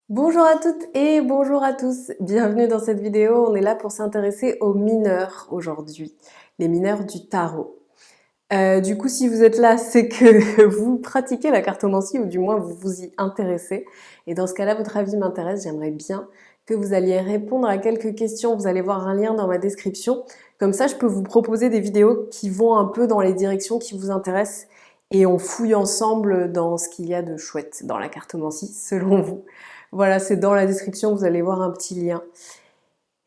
Bonjour à toutes et bonjour à tous, bienvenue dans cette vidéo. On est là pour s'intéresser aux mineurs aujourd'hui, les mineurs du tarot. Du coup, si vous êtes là, c'est que vous pratiquez la cartomancie ou du moins vous vous y intéressez. Et dans ce cas-là, votre avis m'intéresse, j'aimerais bien que vous alliez répondre à quelques questions. Vous allez voir un lien dans ma description. Comme ça, je peux vous proposer des vidéos qui vont un peu dans les directions qui vous intéressent et on fouille ensemble dans ce qu'il y a de chouette dans la cartomancie, selon vous. Voilà, c'est dans la description, vous allez voir un petit lien.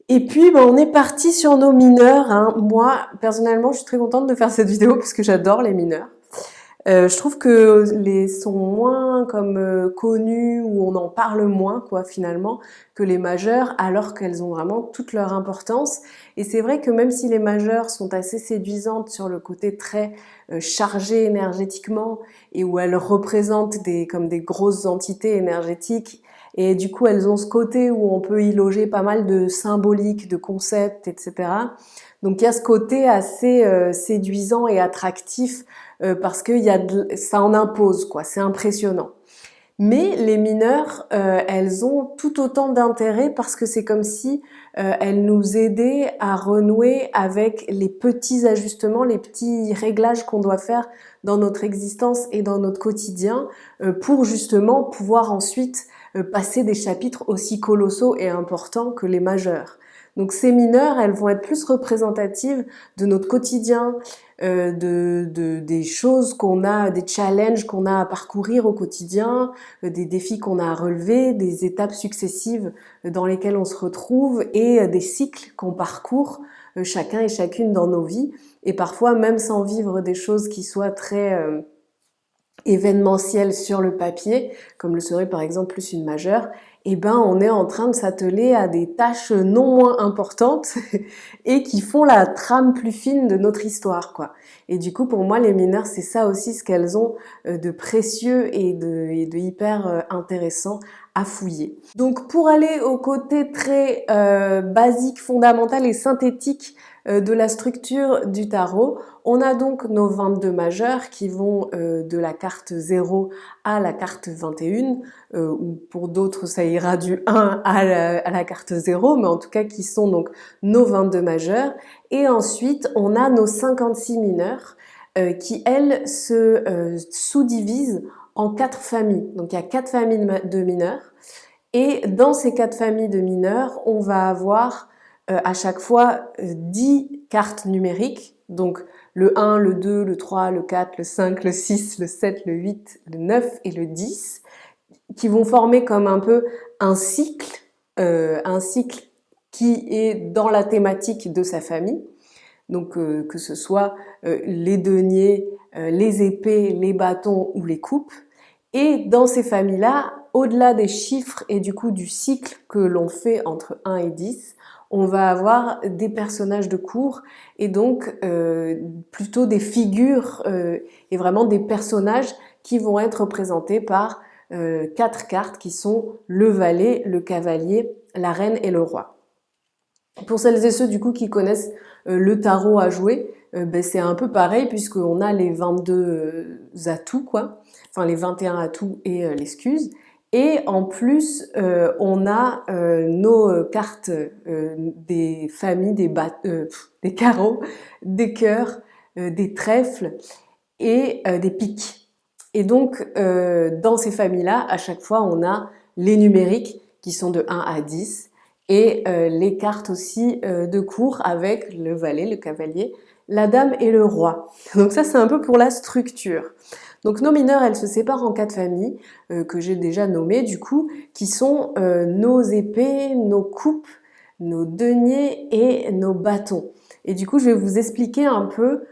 Et puis, on est parti sur nos mineurs, hein. Moi, personnellement, je suis très contente de faire cette vidéo parce que j'adore les mineurs. Je trouve que les sont moins comme connus ou on en parle moins quoi finalement que les majeurs alors qu'elles ont vraiment toute leur importance. Et c'est vrai que même si les majeures sont assez séduisantes sur le côté très chargé énergétiquement et où elles représentent comme des grosses entités énergétiques et du coup elles ont ce côté où on peut y loger pas mal de symboliques, de concepts, etc. Donc il y a ce côté assez séduisant et attractif parce que ça en impose, quoi. C'est impressionnant. Mais les mineurs, elles ont tout autant d'intérêt parce que c'est comme si elles nous aidaient à renouer avec les petits ajustements, les petits réglages qu'on doit faire dans notre existence et dans notre quotidien pour justement pouvoir ensuite passer des chapitres aussi colossaux et importants que les majeurs. Donc ces mineurs, elles vont être plus représentatives de notre quotidien, des choses qu'on a, des challenges qu'on a à parcourir au quotidien, des défis qu'on a à relever, des étapes successives dans lesquelles on se retrouve et des cycles qu'on parcourt chacun et chacune dans nos vies et parfois même sans vivre des choses qui soient très événementielles sur le papier, comme le serait par exemple plus une majeure, eh ben on est en train de s'atteler à des tâches non moins importantes et qui font la trame plus fine de notre histoire, quoi. Et du coup, pour moi, les mineurs, c'est ça aussi ce qu'elles ont de précieux et de hyper intéressant à fouiller. Donc, pour aller au côté très basique, fondamental et synthétique de la structure du tarot, on a donc nos 22 majeurs qui vont de la carte 0 à la carte 21, ou pour d'autres ça ira du 1 à la carte 0, mais en tout cas qui sont donc nos 22 majeurs. Et ensuite on a nos 56 mineurs qui elles se sous-divisent en 4 familles. Donc il y a 4 familles de mineurs. Et dans ces 4 familles de mineurs, on va avoir à chaque fois 10 cartes numériques, donc le 1, le 2, le 3, le 4, le 5, le 6, le 7, le 8, le 9 et le 10, qui vont former comme un peu un cycle qui est dans la thématique de sa famille. Donc que ce soit les deniers, les épées, les bâtons ou les coupes. Et dans ces familles-là, au-delà des chiffres et du coup du cycle que l'on fait entre 1 et 10, on va avoir des personnages de cours et donc plutôt des figures et vraiment des personnages qui vont être représentés par 4 cartes qui sont le valet, le cavalier, la reine et le roi. Pour celles et ceux du coup qui connaissent le tarot à jouer, c'est un peu pareil puisqu'on a les 22 atouts, quoi. Enfin les 21 atouts et l'excuse. Et en plus, on a nos cartes des familles, des carreaux, des cœurs, des trèfles et des piques. Et donc, dans ces familles-là, à chaque fois, on a les numériques qui sont de 1 à 10 et les cartes aussi de cour avec le valet, le cavalier, la dame et le roi. Donc ça, c'est un peu pour la structure. Donc nos mineurs, elles se séparent en 4 familles que j'ai déjà nommées du coup, qui sont nos épées, nos coupes, nos deniers et nos bâtons. Et du coup, je vais vous expliquer un peu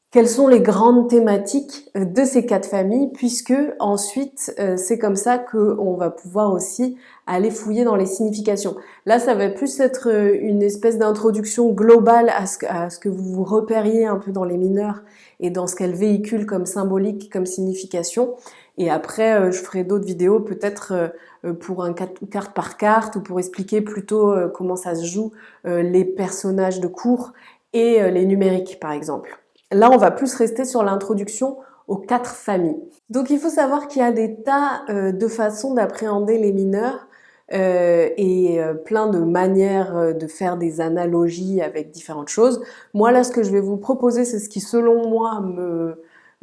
quelles sont les grandes thématiques de ces 4 familles, puisque ensuite c'est comme ça qu'on va pouvoir aussi aller fouiller dans les significations. Là, ça va plus être une espèce d'introduction globale à ce que vous vous repériez un peu dans les mineurs et dans ce qu'elles véhiculent comme symbolique, comme signification. Et après, je ferai d'autres vidéos peut-être pour un carte par carte ou pour expliquer plutôt comment ça se joue les personnages de cours et les numériques par exemple. Là, on va plus rester sur l'introduction aux 4 familles. Donc il faut savoir qu'il y a des tas de façons d'appréhender les mineurs. plein de manières de faire des analogies avec différentes choses. Moi là, ce que je vais vous proposer, c'est ce qui selon moi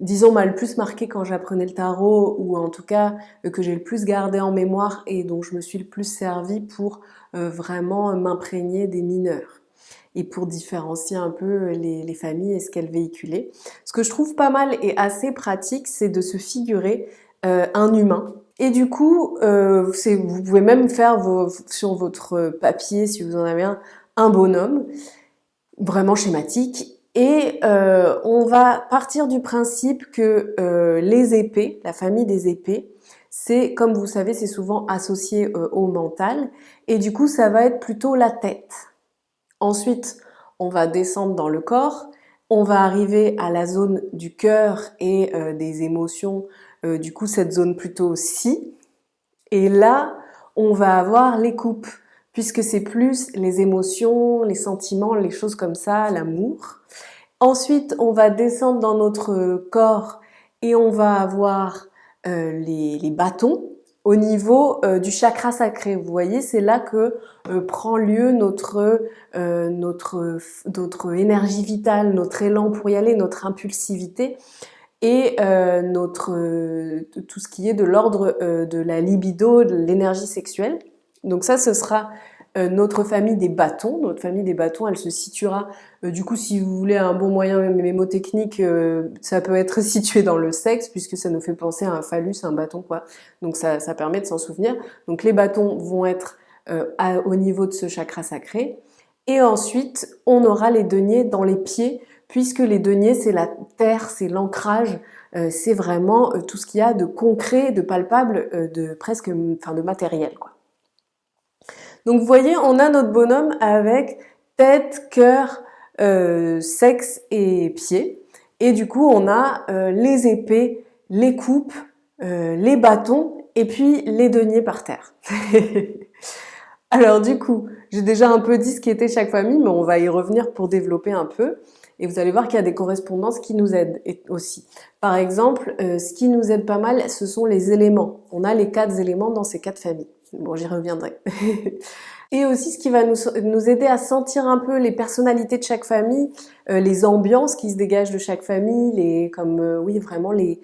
disons, m'a le plus marqué quand j'apprenais le tarot, ou en tout cas que j'ai le plus gardé en mémoire et dont je me suis le plus servi pour vraiment m'imprégner des mineurs et pour différencier un peu les familles et ce qu'elles véhiculaient. Ce que je trouve pas mal et assez pratique, c'est de se figurer un humain. Et du coup, vous pouvez même faire sur votre papier, si vous en avez un bonhomme, vraiment schématique. Et on va partir du principe que les épées, la famille des épées, c'est, comme vous savez, c'est souvent associé au mental. Et du coup, ça va être plutôt la tête. Ensuite, on va descendre dans le corps, on va arriver à la zone du cœur et des émotions, du coup cette zone plutôt si. Et là, on va avoir les coupes, puisque c'est plus les émotions, les sentiments, les choses comme ça, l'amour. Ensuite, on va descendre dans notre corps et on va avoir les bâtons au niveau du chakra sacré. Vous voyez, c'est là que prend lieu notre énergie vitale, notre élan pour y aller, notre impulsivité et tout ce qui est de l'ordre de la libido, de l'énergie sexuelle. Donc ça, ce sera notre famille des bâtons. Notre famille des bâtons, elle se situera, du coup, si vous voulez un bon moyen mémotechnique, ça peut être situé dans le sexe, puisque ça nous fait penser à un phallus, un bâton, quoi. Donc ça permet de s'en souvenir. Donc les bâtons vont être au niveau de ce chakra sacré. Et ensuite, on aura les deniers dans les pieds, puisque les deniers, c'est la terre, c'est l'ancrage, c'est vraiment tout ce qu'il y a de concret, de palpable, de matériel, quoi. Donc vous voyez, on a notre bonhomme avec tête, cœur, sexe et pieds. Et du coup, on a les épées, les coupes, les bâtons et puis les deniers par terre. Alors du coup, j'ai déjà un peu dit ce qui était chaque famille, mais on va y revenir pour développer un peu. Et vous allez voir qu'il y a des correspondances qui nous aident aussi. Par exemple, ce qui nous aide pas mal, ce sont les éléments. On a les 4 éléments dans ces 4 familles. Bon, j'y reviendrai. Et aussi ce qui va nous aider à sentir un peu les personnalités de chaque famille, les ambiances qui se dégagent de chaque famille, oui, vraiment les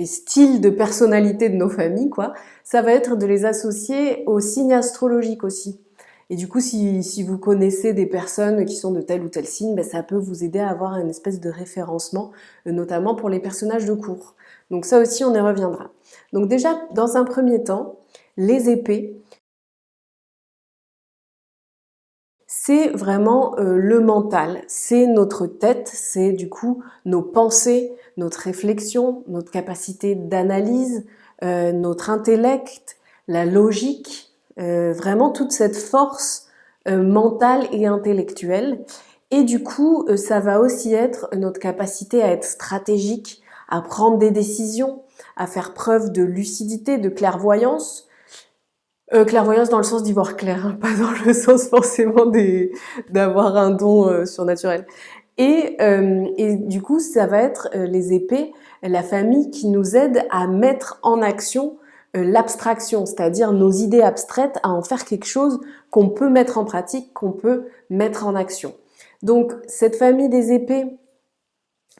styles de personnalité de nos familles, quoi. Ça va être de les associer aux signes astrologiques aussi. Et du coup, si vous connaissez des personnes qui sont de tel ou tel signe, ben, ça peut vous aider à avoir une espèce de référencement, notamment pour les personnages de cours. Donc ça aussi, on y reviendra. Donc déjà, dans un premier temps, les épées, c'est vraiment le mental, c'est notre tête, c'est du coup nos pensées, notre réflexion, notre capacité d'analyse, notre intellect, la logique, vraiment toute cette force mentale et intellectuelle. Et du coup, ça va aussi être notre capacité à être stratégique, à prendre des décisions, à faire preuve de lucidité, de clairvoyance. Clairvoyance dans le sens d'y voir clair, hein, pas dans le sens forcément d'avoir un don surnaturel. Et du coup, ça va être les épées, la famille qui nous aide à mettre en action l'abstraction, c'est-à-dire nos idées abstraites, à en faire quelque chose qu'on peut mettre en pratique, qu'on peut mettre en action. Donc, cette famille des épées,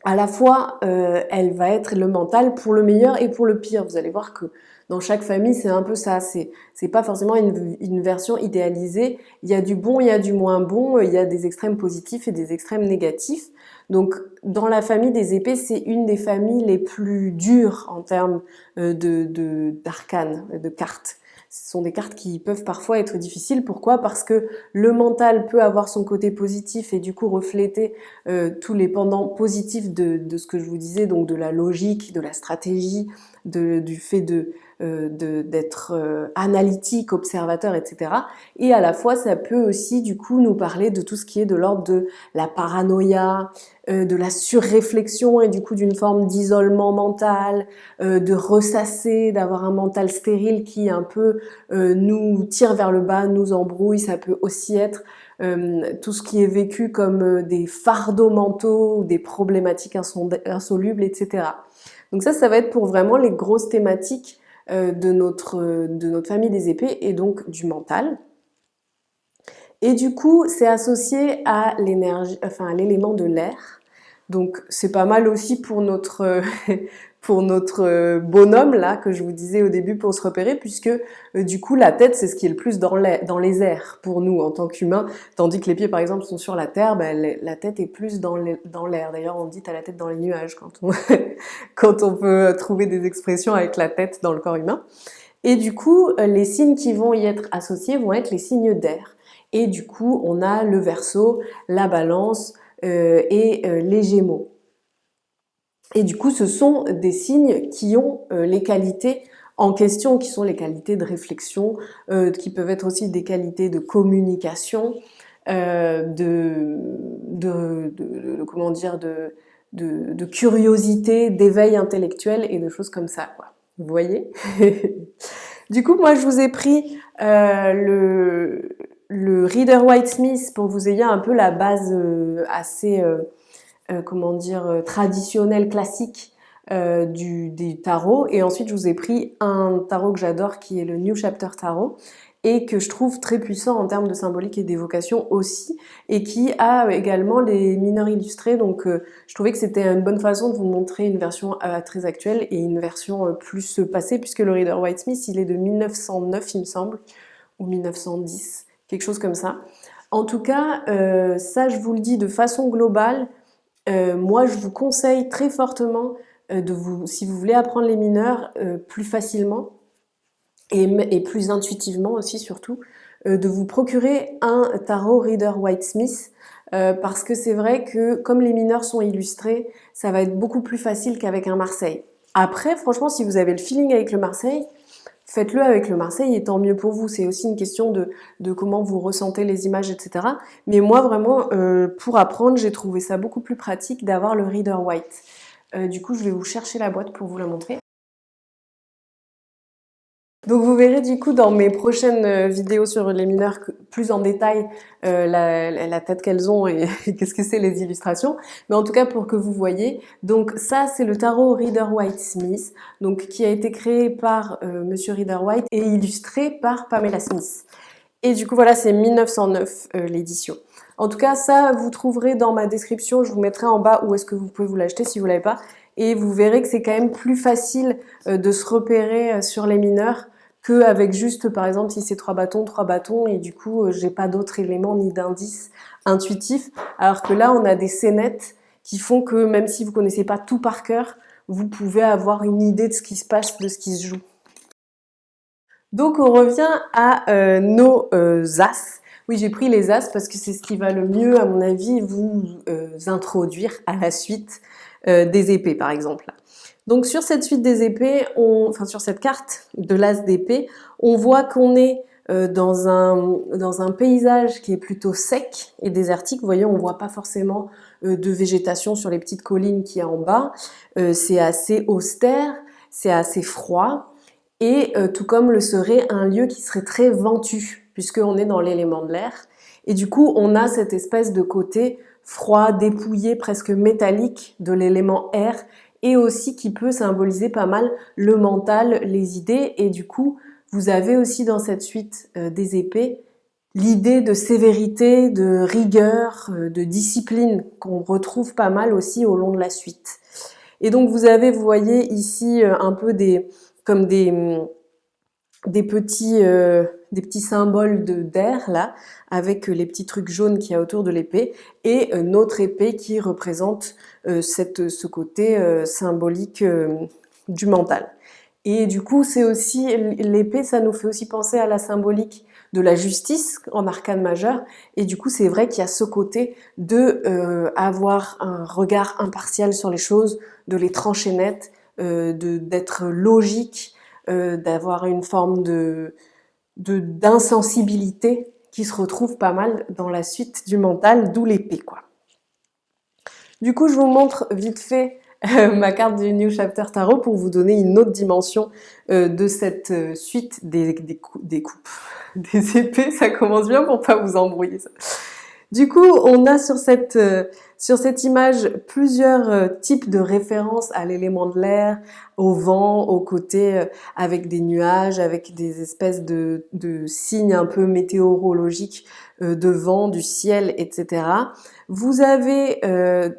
à la fois, elle va être le mental pour le meilleur et pour le pire. Vous allez voir que dans chaque famille, c'est un peu ça. C'est pas forcément une version idéalisée. Il y a du bon, il y a du moins bon, il y a des extrêmes positifs et des extrêmes négatifs. Donc, dans la famille des épées, c'est une des familles les plus dures en termes d'arcanes, de cartes. Ce sont des cartes qui peuvent parfois être difficiles. Pourquoi? Parce que le mental peut avoir son côté positif et du coup refléter tous les pendants positifs de ce que je vous disais, donc de la logique, de la stratégie, du fait d'être analytique, observateur, etc. Et à la fois, ça peut aussi du coup nous parler de tout ce qui est de l'ordre de la paranoïa, de la surréflexion et du coup d'une forme d'isolement mental, de ressasser, d'avoir un mental stérile qui un peu nous tire vers le bas, nous embrouille. Ça peut aussi être tout ce qui est vécu comme des fardeaux mentaux ou des problématiques insolubles, etc. Donc ça va être pour vraiment les grosses thématiques de notre famille des épées et donc du mental. Et du coup, c'est associé à l'énergie, enfin à l'élément de l'air. Donc c'est pas mal aussi pour notre pour notre bonhomme là que je vous disais au début pour se repérer, puisque du coup la tête c'est ce qui est le plus dans les airs pour nous en tant qu'humains, tandis que les pieds par exemple sont sur la terre, ben, la tête est plus dans l'air. D'ailleurs on dit t'as la tête dans les nuages quand on quand on peut trouver des expressions avec la tête dans le corps humain. Et du coup les signes qui vont y être associés vont être les signes d'air. Et du coup on a le Verseau, la Balance et les Gémeaux. Et du coup, ce sont des signes qui ont les qualités en question, qui sont les qualités de réflexion, qui peuvent être aussi des qualités de communication, comment dire, de curiosité, d'éveil intellectuel et de choses comme ça, quoi. Vous voyez? Du coup, moi, je vous ai pris le Rider-Waite-Smith pour que vous ayez un peu la base assez comment dire, traditionnel, classique des tarots. Et ensuite, je vous ai pris un tarot que j'adore qui est le New Chapter Tarot et que je trouve très puissant en termes de symbolique et d'évocation aussi, et qui a également les mineurs illustrés. Donc je trouvais que c'était une bonne façon de vous montrer une version très actuelle et une version plus passée, puisque le Rider-Waite-Smith, il est de 1909, il me semble, ou 1910, quelque chose comme ça. En tout cas, ça, je vous le dis de façon globale, moi, je vous conseille très fortement si vous voulez apprendre les mineurs plus facilement et plus intuitivement aussi surtout, de vous procurer un tarot Rider-Waite-Smith parce que c'est vrai que comme les mineurs sont illustrés, ça va être beaucoup plus facile qu'avec un Marseille. Après, franchement, si vous avez le feeling avec le Marseille, faites-le avec le Marseille et tant mieux pour vous. C'est aussi une question de comment vous ressentez les images, etc. Mais moi, vraiment, pour apprendre, j'ai trouvé ça beaucoup plus pratique d'avoir le Rider-Waite. Du coup, je vais vous chercher la boîte pour vous la montrer. Donc vous verrez du coup dans mes prochaines vidéos sur les mineurs plus en détail la tête qu'elles ont et qu'est-ce que c'est les illustrations. Mais en tout cas pour que vous voyez, donc ça c'est le tarot Rider-Waite-Smith, donc qui a été créé par Monsieur Rider-Waite et illustré par Pamela Smith. Et du coup voilà, c'est 1909 l'édition. En tout cas ça vous trouverez dans ma description, je vous mettrai en bas où est-ce que vous pouvez vous l'acheter si vous l'avez pas. Et vous verrez que c'est quand même plus facile de se repérer sur les mineurs qu'avec juste, par exemple, si c'est 3 bâtons, et du coup, j'ai pas d'autres éléments ni d'indices intuitifs. Alors que là, on a des scénettes qui font que même si vous connaissez pas tout par cœur, vous pouvez avoir une idée de ce qui se passe, de ce qui se joue. Donc, on revient à nos as. Oui, j'ai pris les as parce que c'est ce qui va le mieux, à mon avis, vous introduire à la suite des épées, par exemple. Donc sur cette suite des épées, enfin sur cette carte de l'as d'épée, on voit qu'on est dans un paysage qui est plutôt sec et désertique. Vous voyez, on voit pas forcément de végétation sur les petites collines qu'il y a en bas. C'est assez austère, c'est assez froid, et tout comme le serait un lieu qui serait très ventu, puisqu'on est dans l'élément de l'air. Et du coup, on a cette espèce de côté froid, dépouillé, presque métallique de l'élément air, et aussi qui peut symboliser pas mal le mental, les idées. Et du coup, vous avez aussi dans cette suite des épées l'idée de sévérité, de rigueur, de discipline qu'on retrouve pas mal aussi au long de la suite. Et donc vous avez, vous voyez ici un peu des petits symboles d'air là, avec les petits trucs jaunes qu'il y a autour de l'épée, et notre épée qui représente ce côté symbolique du mental. Et du coup, c'est aussi l'épée, ça nous fait aussi penser à la symbolique de la justice en arcane majeure. Et du coup, c'est vrai qu'il y a ce côté de avoir un regard impartial sur les choses, de les trancher net, d'être logique, d'avoir une forme d'insensibilité qui se retrouve pas mal dans la suite du mental, d'où l'épée, quoi. Du coup, je vous montre vite fait ma carte du New Chapter Tarot pour vous donner une autre dimension de cette suite des coupes, des épées. Ça commence bien pour pas vous embrouiller ça. Du coup, on a sur cette image plusieurs types de références à l'élément de l'air, au vent, au côté avec des nuages, avec des espèces de signes un peu météorologiques de vent, du ciel, etc. Vous avez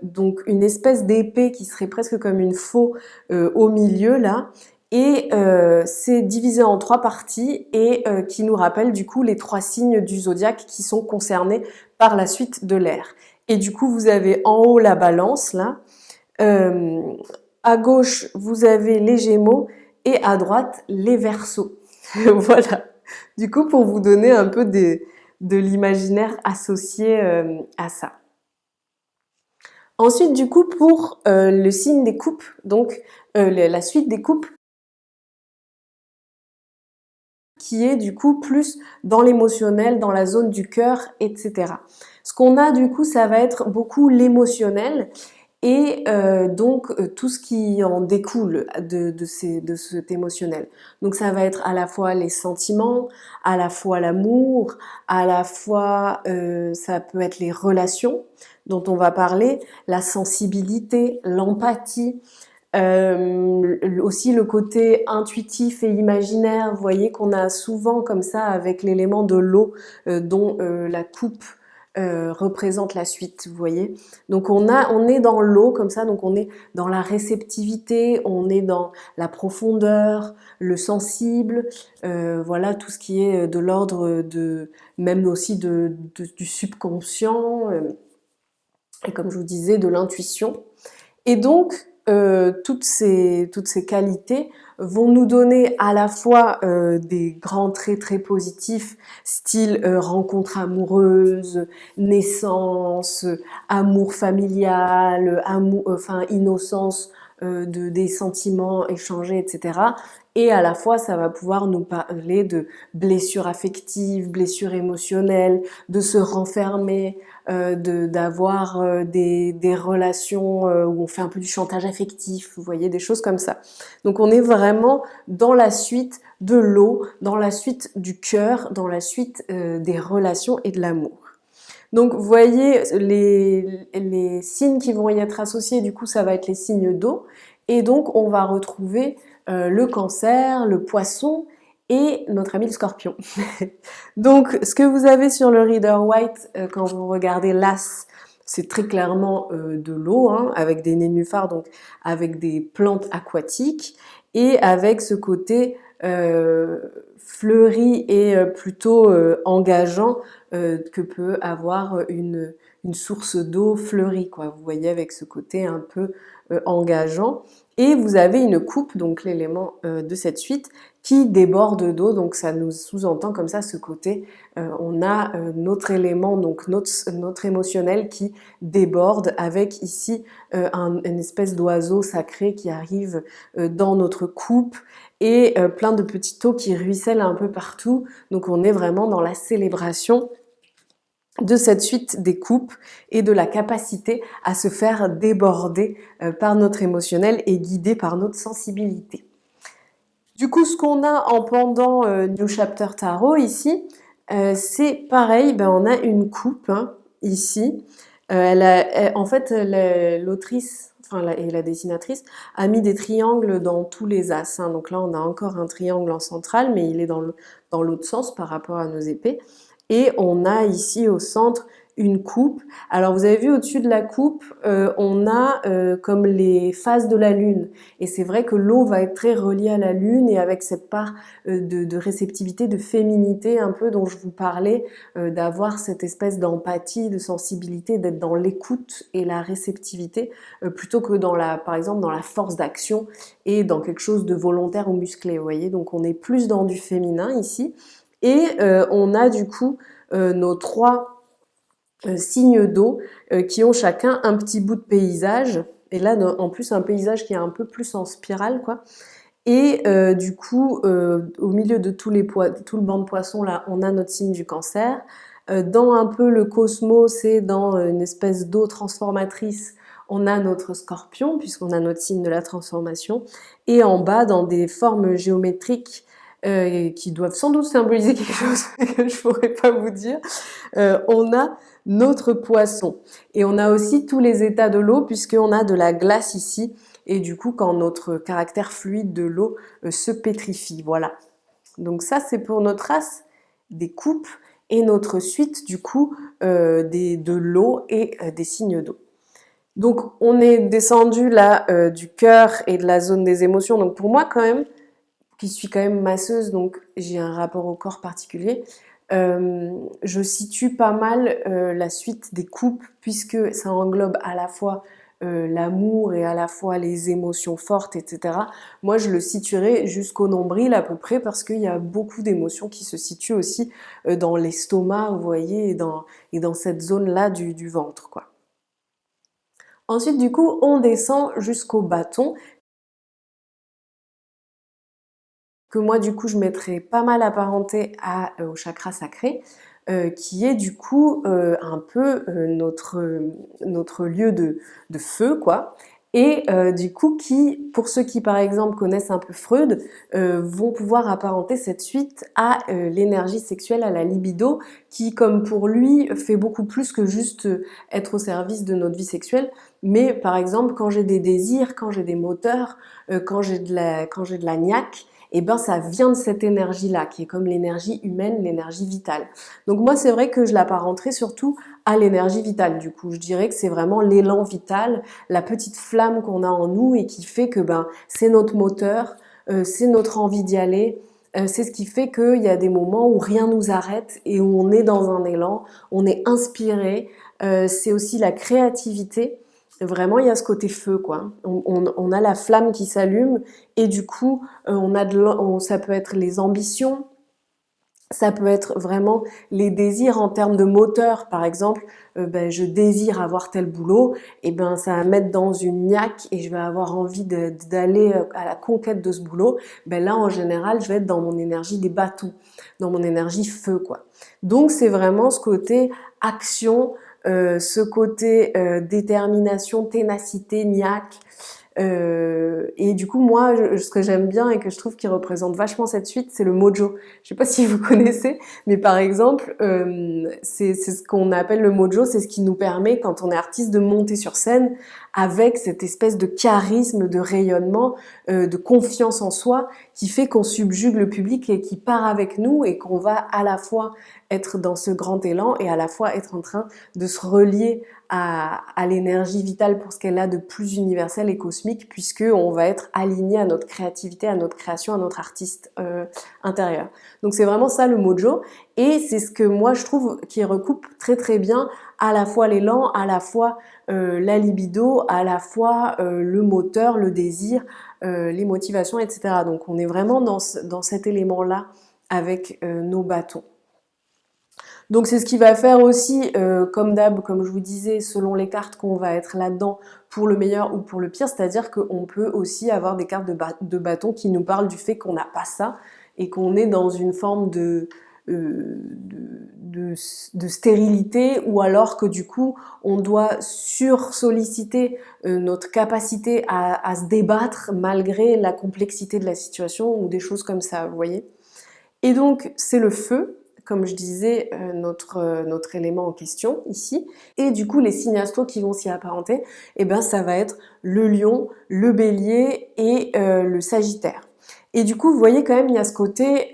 donc une espèce d'épée qui serait presque comme une faux au milieu là. Et c'est divisé en trois parties et qui nous rappelle du coup les trois signes du zodiaque qui sont concernés par la suite de l'air. Et du coup, vous avez en haut la balance là, euh, à gauche vous avez les Gémeaux et à droite les Verseaux. Voilà. Du coup, pour vous donner un peu de l'imaginaire associé à ça. Ensuite, du coup, pour le signe des coupes, donc la suite des coupes, qui est du coup plus dans l'émotionnel, dans la zone du cœur, etc. Ce qu'on a du coup, ça va être beaucoup l'émotionnel et donc tout ce qui en découle de cet émotionnel. Donc ça va être à la fois les sentiments, à la fois l'amour, à la fois ça peut être les relations dont on va parler, la sensibilité, l'empathie, aussi le côté intuitif et imaginaire, vous voyez qu'on a souvent comme ça avec l'élément de l'eau dont la coupe représente la suite, vous voyez. Donc on est dans l'eau comme ça, donc on est dans la réceptivité, on est dans la profondeur, le sensible, voilà tout ce qui est de l'ordre de même aussi du subconscient et comme je vous disais de l'intuition. Et donc, toutes ces qualités vont nous donner à la fois des grands traits très positifs, style rencontre amoureuse, naissance, amour familial, amour, enfin innocence des sentiments échangés, etc. Et à la fois, ça va pouvoir nous parler de blessures affectives, blessures émotionnelles, de se renfermer, d'avoir des relations où on fait un peu du chantage affectif, vous voyez, des choses comme ça. Donc on est vraiment dans la suite de l'eau, dans la suite du cœur, dans la suite des relations et de l'amour. Donc vous voyez, les signes qui vont y être associés, du coup, ça va être les signes d'eau. Et donc on va retrouver le cancer, le poisson et notre ami le scorpion. Donc ce que vous avez sur le Rider Waite quand vous regardez l'as, c'est très clairement de l'eau, hein, avec des nénuphars, donc avec des plantes aquatiques, et avec ce côté fleuri et plutôt engageant que peut avoir une source d'eau fleurie, quoi. Vous voyez, avec ce côté un peu engageant. Et vous avez une coupe, donc l'élément de cette suite, qui déborde d'eau, donc ça nous sous-entend comme ça ce côté, on a notre élément, donc notre émotionnel qui déborde avec ici une espèce d'oiseau sacré qui arrive dans notre coupe et plein de petites eaux qui ruissellent un peu partout, donc on est vraiment dans la célébration de cette suite des coupes et de la capacité à se faire déborder par notre émotionnel et guider par notre sensibilité. Du coup, ce qu'on a en pendant New Chapter Tarot ici, c'est pareil, ben, on a une coupe hein, ici. En fait, l'autrice et la dessinatrice a mis des triangles dans tous les as. Hein. Donc là, on a encore un triangle en centrale, mais il est dans l'autre sens par rapport à nos épées. Et on a ici au centre une coupe. Alors vous avez vu au-dessus de la coupe, on a comme les phases de la lune. Et c'est vrai que l'eau va être très reliée à la lune et avec cette part de réceptivité, de féminité un peu dont je vous parlais, d'avoir cette espèce d'empathie, de sensibilité, d'être dans l'écoute et la réceptivité plutôt que par exemple dans la force d'action et dans quelque chose de volontaire ou musclé. Vous voyez, donc on est plus dans du féminin ici. Et on a du coup nos trois signes d'eau qui ont chacun un petit bout de paysage. Et là, en plus, un paysage qui est un peu plus en spirale, quoi. Et du coup, au milieu de tout le banc de poissons, là, on a notre signe du cancer. Dans un peu le cosmos et dans une espèce d'eau transformatrice, on a notre scorpion, puisqu'on a notre signe de la transformation. Et en bas, dans des formes géométriques, qui doivent sans doute symboliser quelque chose que je pourrais pas vous dire. On a notre poisson. Et on a aussi tous les états de l'eau, puisqu'on a de la glace ici. Et du coup, quand notre caractère fluide de l'eau se pétrifie. Voilà. Donc ça, c'est pour notre race des coupes et notre suite, du coup, de l'eau et des signes d'eau. Donc, on est descendu là du cœur et de la zone des émotions. Donc, pour moi, quand même, qui suis quand même masseuse, donc j'ai un rapport au corps particulier, je situe pas mal la suite des coupes, puisque ça englobe à la fois l'amour et à la fois les émotions fortes, etc. Moi, je le situerai jusqu'au nombril à peu près, parce qu'il y a beaucoup d'émotions qui se situent aussi dans l'estomac, vous voyez, et dans cette zone-là du ventre, quoi. Ensuite, du coup, on descend jusqu'au bâton, que moi, du coup, je mettrais pas mal apparenté au chakra sacré, qui est du coup un peu notre lieu de feu, quoi. Et du coup, pour ceux qui, par exemple, connaissent un peu Freud, vont pouvoir apparenter cette suite à l'énergie sexuelle, à la libido, qui, comme pour lui, fait beaucoup plus que juste être au service de notre vie sexuelle. Mais par exemple, quand j'ai des désirs, quand j'ai des moteurs, quand j'ai de la niaque, et ben ça vient de cette énergie-là, qui est comme l'énergie humaine, l'énergie vitale. Donc moi, c'est vrai que je l'apparenterais surtout à l'énergie vitale. Du coup, je dirais que c'est vraiment l'élan vital, la petite flamme qu'on a en nous et qui fait que ben c'est notre moteur, c'est notre envie d'y aller. C'est ce qui fait qu'il y a des moments où rien nous arrête et où on est dans un élan, on est inspiré. C'est aussi la créativité. Vraiment, il y a ce côté feu, quoi. On a la flamme qui s'allume et du coup, ça peut être les ambitions, ça peut être vraiment les désirs en termes de moteur. Par exemple, ben, je désire avoir tel boulot, et ben ça va mettre dans une niaque et je vais avoir envie d'aller à la conquête de ce boulot. Ben là, en général, je vais être dans mon énergie des bâtons, dans mon énergie feu, quoi. Donc c'est vraiment ce côté action, ce côté détermination, ténacité, niaque. Et du coup, moi, ce que j'aime bien et que je trouve qui représente vachement cette suite, c'est le mojo. Je sais pas si vous connaissez, mais par exemple, c'est ce qu'on appelle le mojo, c'est ce qui nous permet, quand on est artiste, de monter sur scène avec cette espèce de charisme, de rayonnement, de confiance en soi, qui fait qu'on subjugue le public et qui part avec nous et qu'on va à la fois être dans ce grand élan et à la fois être en train de se relier à l'énergie vitale pour ce qu'elle a de plus universel et cosmique, puisque on va être aligné à notre créativité, à notre création, à notre artiste intérieur. Donc c'est vraiment ça le mojo, et c'est ce que moi je trouve qui recoupe très très bien à la fois l'élan, à la fois la libido, à la fois le moteur, le désir, les motivations, etc. Donc on est vraiment dans cet élément-là avec nos bâtons. Donc c'est ce qui va faire aussi, comme d'hab, comme je vous disais, selon les cartes qu'on va être là-dedans pour le meilleur ou pour le pire, c'est-à-dire qu'on peut aussi avoir des cartes de bâton qui nous parlent du fait qu'on n'a pas ça et qu'on est dans une forme de stérilité, ou alors que du coup on doit sursolliciter notre capacité à se débattre malgré la complexité de la situation ou des choses comme ça, vous voyez. Et donc c'est le feu, comme je disais, notre élément en question ici. Et du coup, les signes astro qui vont s'y apparenter, eh ben, ça va être le lion, le bélier et le sagittaire. Et du coup, vous voyez quand même, il y a ce côté,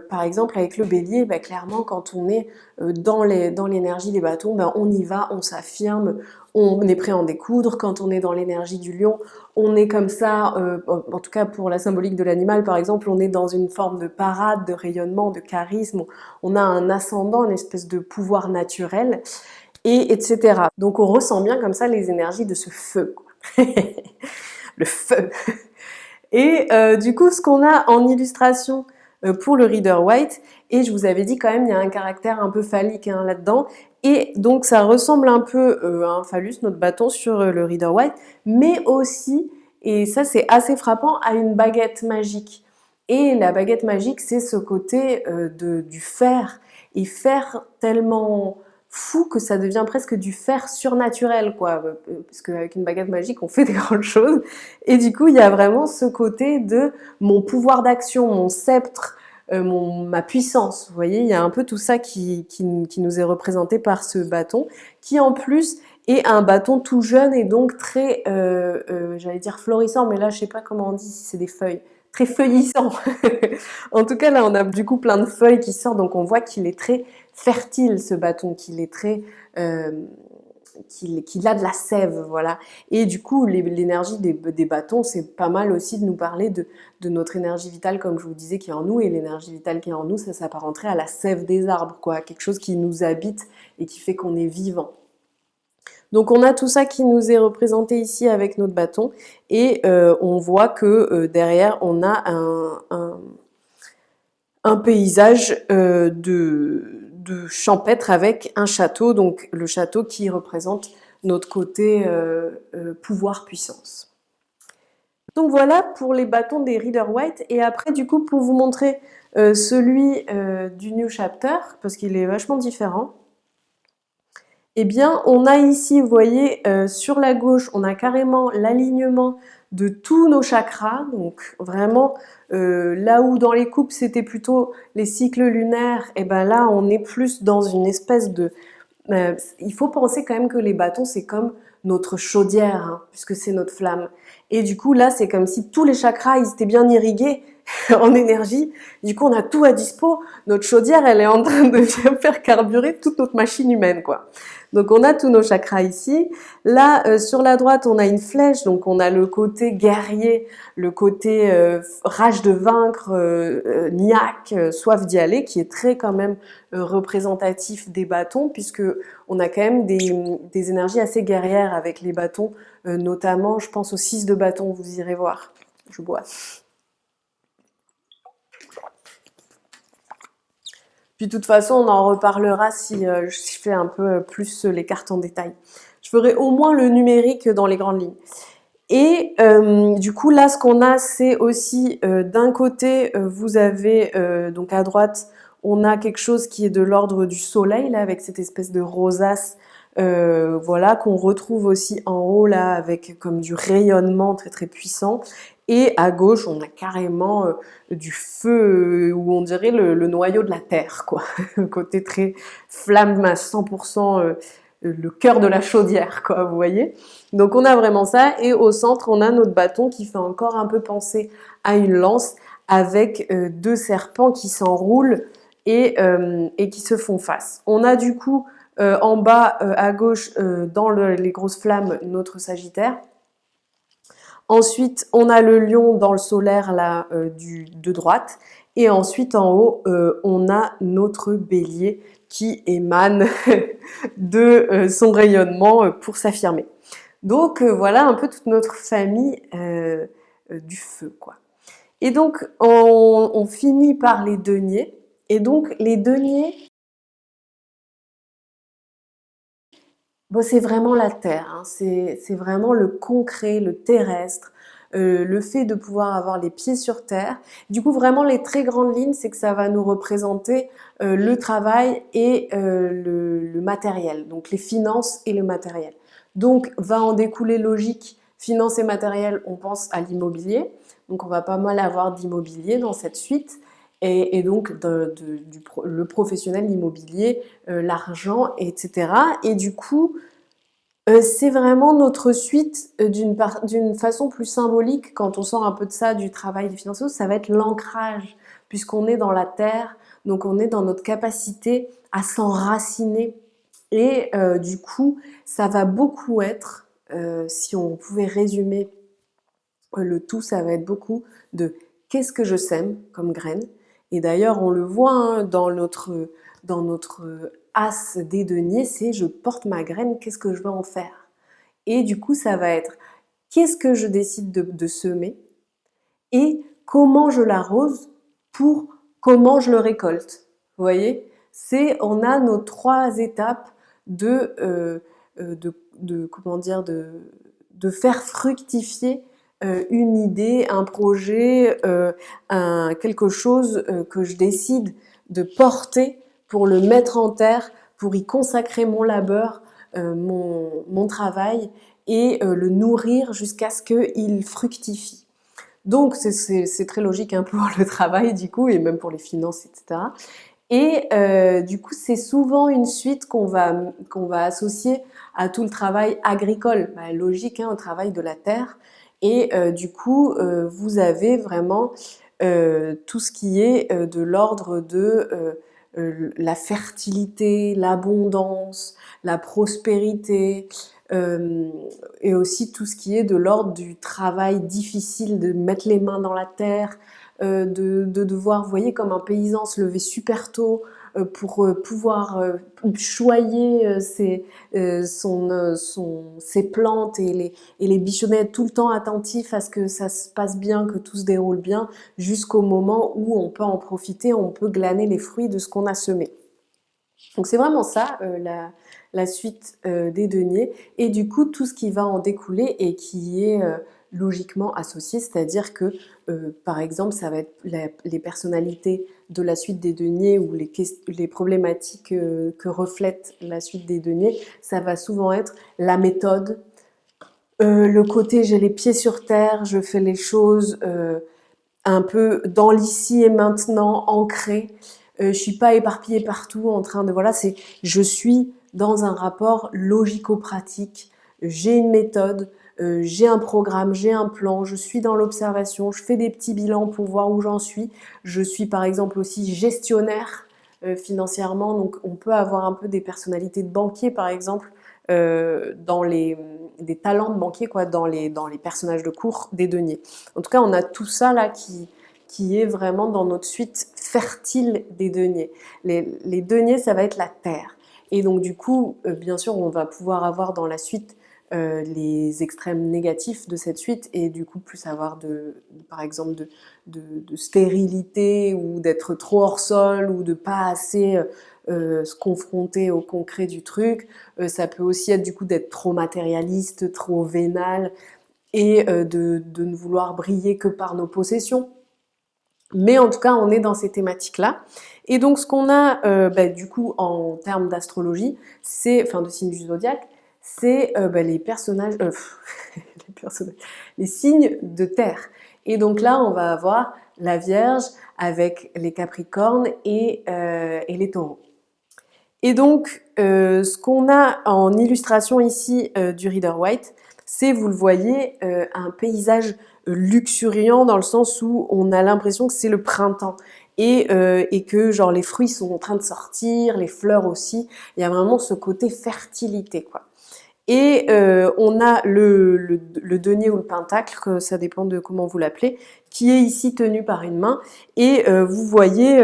par exemple avec le bélier, bah, clairement quand on est dans l'énergie des bâtons, bah, on y va, on s'affirme, on est prêt à en découdre. Quand on est dans l'énergie du lion, on est comme ça, en tout cas pour la symbolique de l'animal par exemple, on est dans une forme de parade, de rayonnement, de charisme, on a un ascendant, une espèce de pouvoir naturel, et etc. Donc on ressent bien comme ça les énergies de ce feu, quoi. Le feu. Et du coup, ce qu'on a en illustration pour le Rider-Waite, et je vous avais dit quand même, il y a un caractère un peu phallique hein, là-dedans, et donc ça ressemble un peu à un phallus, notre bâton sur le Rider-Waite, mais aussi, et ça c'est assez frappant, à une baguette magique. Et la baguette magique, c'est ce côté du fer, et fer tellement fou que ça devient presque du fer surnaturel, quoi, parce qu'avec une baguette magique, on fait des grandes choses. Et du coup, il y a vraiment ce côté de mon pouvoir d'action, mon sceptre, ma puissance. Vous voyez, il y a un peu tout ça qui nous est représenté par ce bâton, qui en plus est un bâton tout jeune et donc très, j'allais dire florissant, mais là je sais pas comment on dit si c'est des feuilles, très feuillissant. En tout cas là on a du coup plein de feuilles qui sortent, donc on voit qu'il est très fertile ce bâton, qu'il est très qu'il a de la sève, voilà. Et du coup, l'énergie des bâtons, c'est pas mal aussi de nous parler de notre énergie vitale, comme je vous disais, qui est en nous. Et l'énergie vitale qui est en nous, ça s'apparenterait à la sève des arbres, quoi. Quelque chose qui nous habite et qui fait qu'on est vivant. Donc on a tout ça qui nous est représenté ici avec notre bâton. Et on voit que derrière, on a un paysage de champêtre avec un château, donc le château qui représente notre côté pouvoir puissance. Donc voilà pour les bâtons des Rider-Waite, et après du coup pour vous montrer celui du New Chapter, parce qu'il est vachement différent, eh bien on a ici, vous voyez, sur la gauche, on a carrément l'alignement de tous nos chakras, donc vraiment là où dans les coupes c'était plutôt les cycles lunaires, et ben là on est plus dans une espèce de... il faut penser quand même que les bâtons c'est comme notre chaudière, hein, puisque c'est notre flamme. Et du coup là c'est comme si tous les chakras ils étaient bien irrigués en énergie, du coup on a tout à dispo, notre chaudière elle est en train de bien faire carburer toute notre machine humaine, quoi. Donc on a tous nos chakras ici. Là, sur la droite, on a une flèche, donc on a le côté guerrier, le côté rage de vaincre, niaque, soif d'y aller, qui est très quand même représentatif des bâtons, puisque on a quand même des énergies assez guerrières avec les bâtons, notamment, je pense aux 6 de bâton, vous irez voir. Je bois. Puis de toute façon, on en reparlera si je fais un peu plus les cartes en détail. Je ferai au moins le numérique dans les grandes lignes. Et du coup, là, ce qu'on a, c'est aussi d'un côté, vous avez donc à droite, on a quelque chose qui est de l'ordre du soleil, là, avec cette espèce de rosace, voilà, qu'on retrouve aussi en haut, là, avec comme du rayonnement très très puissant. Et à gauche, on a carrément du feu, où on dirait le noyau de la terre, quoi. Le côté très flamme à 100%, le cœur de la chaudière, quoi, vous voyez. Donc on a vraiment ça, et au centre, on a notre bâton qui fait encore un peu penser à une lance, avec 2 serpents qui s'enroulent et qui se font face. On a du coup en bas à gauche, dans les grosses flammes, notre Sagittaire. Ensuite, on a le lion dans le solaire là de droite. Et ensuite, en haut, on a notre bélier qui émane de son rayonnement pour s'affirmer. Donc voilà un peu toute notre famille du feu, quoi. Et donc on finit par les deniers. Et donc les deniers, bon, c'est vraiment la terre, hein. C'est vraiment le concret, le terrestre, le fait de pouvoir avoir les pieds sur terre. Du coup, vraiment, les très grandes lignes, c'est que ça va nous représenter le travail et le matériel, donc les finances et le matériel. Donc, va en découler logique, finances et matériel, on pense à l'immobilier. Donc, on va pas mal avoir d'immobilier dans cette suite. Et donc, le professionnel, l'immobilier, l'argent, etc. Et du coup, c'est vraiment notre suite d'une façon plus symbolique, quand on sort un peu de ça, du travail des financiers, ça va être l'ancrage, puisqu'on est dans la terre, donc on est dans notre capacité à s'enraciner. Et du coup, ça va beaucoup être, si on pouvait résumer le tout, ça va être beaucoup de qu'est-ce que je sème comme graine. Et d'ailleurs, on le voit hein, dans notre as des deniers, c'est je porte ma graine, qu'est-ce que je vais en faire? Et du coup, ça va être qu'est-ce que je décide de semer et comment je l'arrose pour comment je le récolte. Vous voyez? On a nos 3 étapes comment dire, de faire fructifier une idée, un projet, quelque chose que je décide de porter pour le mettre en terre, pour y consacrer mon labeur, mon travail et le nourrir jusqu'à ce qu'il fructifie. Donc c'est très logique hein, pour le travail du coup, et même pour les finances, etc. Et du coup, c'est souvent une suite qu'on va associer à tout le travail agricole, bah, logique, hein, au travail de la terre. Et du coup, vous avez vraiment tout ce qui est de l'ordre de la fertilité, l'abondance, la prospérité, euh, et aussi tout ce qui est de l'ordre du travail difficile, de mettre les mains dans la terre, de devoir, vous voyez, comme un paysan se lever super tôt pour pouvoir choyer ses plantes et les bichonner, être tout le temps attentif à ce que ça se passe bien, que tout se déroule bien, jusqu'au moment où on peut en profiter, on peut glaner les fruits de ce qu'on a semé. Donc c'est vraiment ça, la suite des deniers, et du coup tout ce qui va en découler et qui est logiquement associé, c'est-à-dire que par exemple ça va être les personnalités de la suite des deniers ou les problématiques que reflète la suite des deniers, ça va souvent être la méthode, le côté j'ai les pieds sur terre, je fais les choses un peu dans l'ici et maintenant, ancré. Je suis pas éparpillée partout en train de voilà, c'est je suis dans un rapport logico-pratique. J'ai une méthode, j'ai un programme, j'ai un plan, je suis dans l'observation, je fais des petits bilans pour voir où j'en suis. Je suis par exemple aussi gestionnaire financièrement, donc on peut avoir un peu des personnalités de banquier par exemple dans des talents de banquier quoi, dans les personnages de cours des deniers. En tout cas, on a tout ça là qui est vraiment dans notre suite fertile des deniers. Les deniers, ça va être la terre. Et donc du coup, bien sûr, on va pouvoir avoir dans la suite les extrêmes négatifs de cette suite et du coup plus avoir par exemple de stérilité ou d'être trop hors sol ou de pas assez se confronter au concret du truc. Ça peut aussi être du coup d'être trop matérialiste, trop vénal et de ne vouloir briller que par nos possessions. Mais en tout cas, on est dans ces thématiques-là. Et donc, ce qu'on a, du coup, en termes d'astrologie, enfin, de signes du zodiaque, c'est les personnages, les personnages, les signes de terre. Et donc là, on va avoir la Vierge avec les Capricornes et les Taureaux. Et donc, ce qu'on a en illustration ici du Rider-Waite, c'est, vous le voyez, un paysage luxuriant dans le sens où on a l'impression que c'est le printemps et que genre les fruits sont en train de sortir, les fleurs aussi. Il y a vraiment ce côté fertilité, quoi. Et on a le denier ou le pentacle, que ça dépend de comment vous l'appelez, qui est ici tenu par une main. Et vous voyez,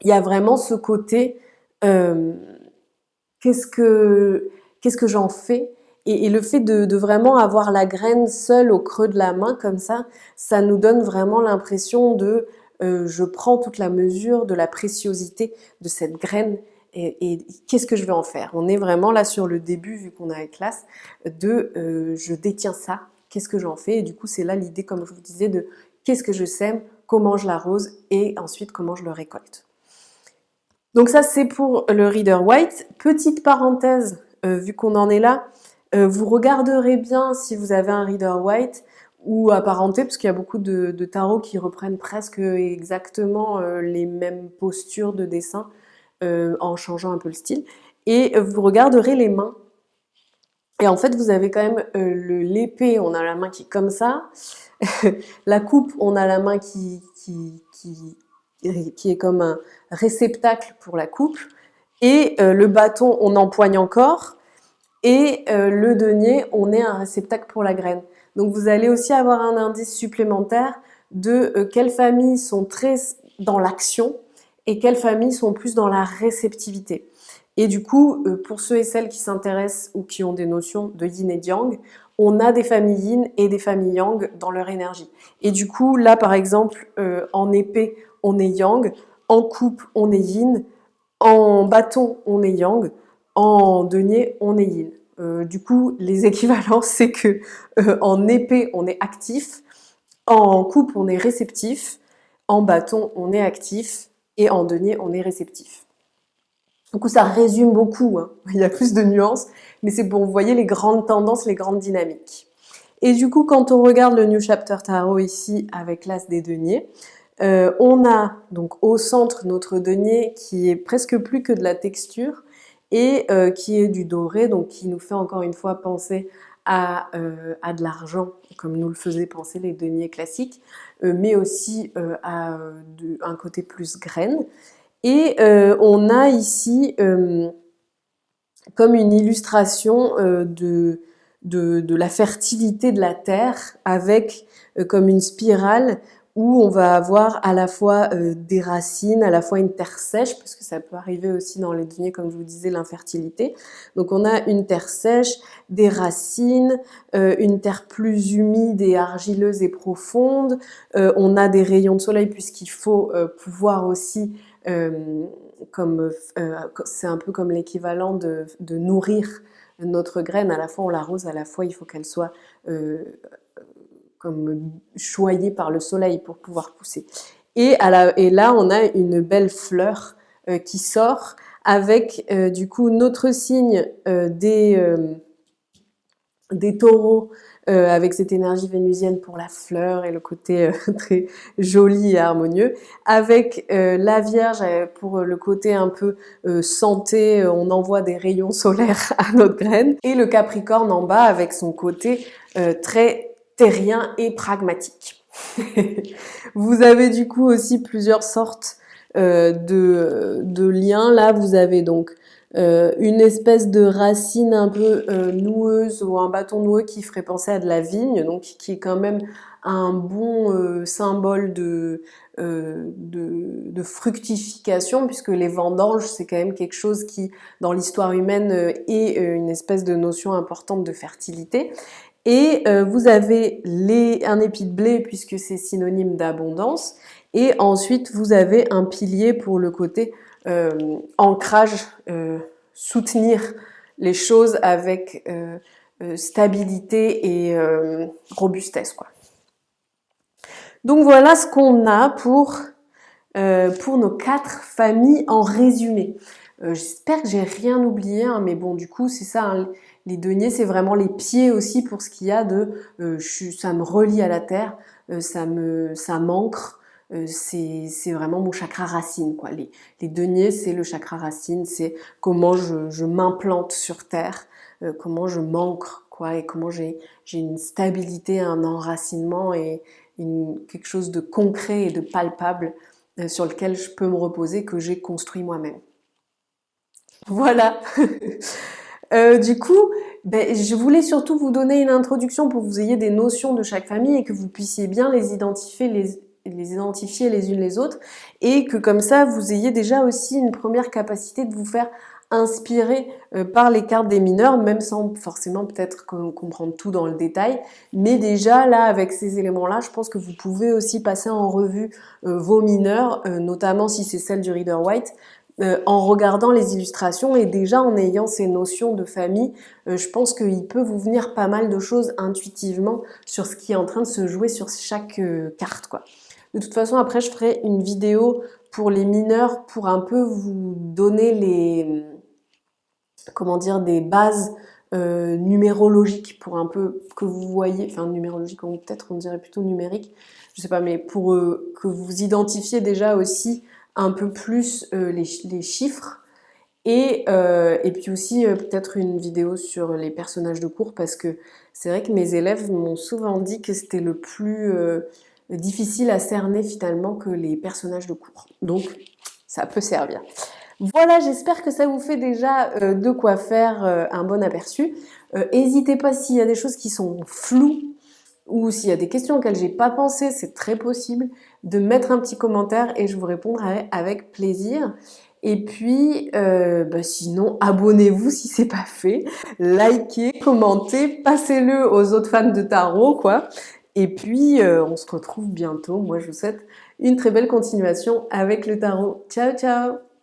il y a vraiment ce côté euh, qu'est-ce que j'en fais et le fait de vraiment avoir la graine seule au creux de la main comme ça nous donne vraiment l'impression de je prends toute la mesure de la préciosité de cette graine et qu'est-ce que je vais en faire. On est vraiment là sur le début, vu qu'on est avec classe, de je détiens ça, qu'est-ce que j'en fais, et du coup c'est là l'idée, comme je vous disais, de qu'est-ce que je sème, comment je l'arrose et ensuite comment je le récolte. Donc ça, c'est pour le Rider-Waite. Petite parenthèse, vu qu'on en est là, vous regarderez bien si vous avez un Rider-Waite ou apparenté, parce qu'il y a beaucoup de tarots qui reprennent presque exactement les mêmes postures de dessin en changeant un peu le style. Et vous regarderez les mains. Et en fait, vous avez quand même l'épée, on a la main qui est comme ça. La coupe, on a la main qui est comme un réceptacle pour la coupe. Et le bâton, on empoigne encore. Et le denier, on est un réceptacle pour la graine. Donc vous allez aussi avoir un indice supplémentaire de quelles familles sont très dans l'action et quelles familles sont plus dans la réceptivité. Et du coup, pour ceux et celles qui s'intéressent ou qui ont des notions de yin et yang, on a des familles yin et des familles yang dans leur énergie. Et du coup, là par exemple, en épée, on est yang, en coupe, on est yin, en bâton, on est yang, en denier, on est yin. Du coup, les équivalents, c'est que en épée, on est actif, en coupe, on est réceptif, en bâton, on est actif, et en denier, on est réceptif. Du coup, ça résume beaucoup, hein. Il y a plus de nuances, mais c'est pour vous voyez les grandes tendances, les grandes dynamiques. Et du coup, quand on regarde le New Chapter Tarot ici avec l'As des deniers, on a donc au centre notre denier qui est presque plus que de la texture et qui est du doré, donc qui nous fait encore une fois penser à de l'argent, comme nous le faisaient penser les deniers classiques, mais aussi à un côté plus graine. Et on a ici comme une illustration de la fertilité de la terre avec comme une spirale où on va avoir à la fois des racines, à la fois une terre sèche, parce que ça peut arriver aussi dans les deniers, comme je vous disais, l'infertilité. Donc on a une terre sèche, des racines, une terre plus humide et argileuse et profonde. On a des rayons de soleil puisqu'il faut pouvoir aussi comme c'est un peu comme l'équivalent de nourrir notre graine. À la fois on l'arrose, à la fois il faut qu'elle soit comme choyée par le soleil pour pouvoir pousser. Et là on a une belle fleur qui sort avec du coup notre signe des taureaux avec cette énergie vénusienne pour la fleur et le côté très joli et harmonieux, avec la Vierge pour le côté un peu santé, on envoie des rayons solaires à notre graine, et le Capricorne en bas avec son côté très terrien et pragmatique. Vous avez du coup aussi plusieurs sortes de liens. Là, vous avez donc une espèce de racine un peu noueuse ou un bâton noueux qui ferait penser à de la vigne, donc qui est quand même un bon symbole de fructification, puisque les vendanges, c'est quand même quelque chose qui, dans l'histoire humaine, est une espèce de notion importante de fertilité. Et vous avez un épi de blé, puisque c'est synonyme d'abondance, et ensuite vous avez un pilier pour le côté ancrage, soutenir les choses avec stabilité et robustesse, quoi. Donc voilà ce qu'on a pour nos 4 familles en résumé. J'espère que j'ai rien oublié, hein, mais bon, du coup, c'est ça, hein, les deniers, c'est vraiment les pieds aussi pour ce qu'il y a de ça me relie à la terre, ça m'ancre, c'est vraiment mon chakra racine, quoi. Les deniers, c'est le chakra racine, c'est comment je m'implante sur terre, comment je m'ancre, quoi, et comment j'ai une stabilité, un enracinement et quelque chose de concret et de palpable sur lequel je peux me reposer, que j'ai construit moi-même. Voilà. Du coup, je voulais surtout vous donner une introduction pour que vous ayez des notions de chaque famille et que vous puissiez bien les identifier les unes les autres, et que comme ça vous ayez déjà aussi une première capacité de vous faire inspirer par les cartes des mineurs, même sans forcément peut-être comprendre tout dans le détail, mais déjà là avec ces éléments-là, je pense que vous pouvez aussi passer en revue vos mineurs, notamment si c'est celle du Rider Waite, en regardant les illustrations, et déjà en ayant ces notions de famille, je pense qu'il peut vous venir pas mal de choses intuitivement sur ce qui est en train de se jouer sur chaque carte, quoi. De toute façon, après, je ferai une vidéo pour les mineurs pour un peu vous donner comment dire, des bases numérologiques pour un peu que vous voyez, enfin numérologique, ou peut-être on dirait plutôt numérique, je sais pas, mais pour que vous identifiez déjà aussi un peu plus les chiffres, et puis aussi peut-être une vidéo sur les personnages de cours, parce que c'est vrai que mes élèves m'ont souvent dit que c'était le plus difficile à cerner finalement que les personnages de cours. Donc ça peut servir. Voilà, j'espère que ça vous fait déjà de quoi faire un bon aperçu. N'hésitez pas, s'il y a des choses qui sont floues ou s'il y a des questions auxquelles j'ai pas pensé, c'est très possible, de mettre un petit commentaire et je vous répondrai avec plaisir. Et puis, sinon, abonnez-vous si c'est pas fait, likez, commentez, passez-le aux autres fans de tarot, quoi. Et puis, on se retrouve bientôt. Moi, je vous souhaite une très belle continuation avec le tarot. Ciao, ciao!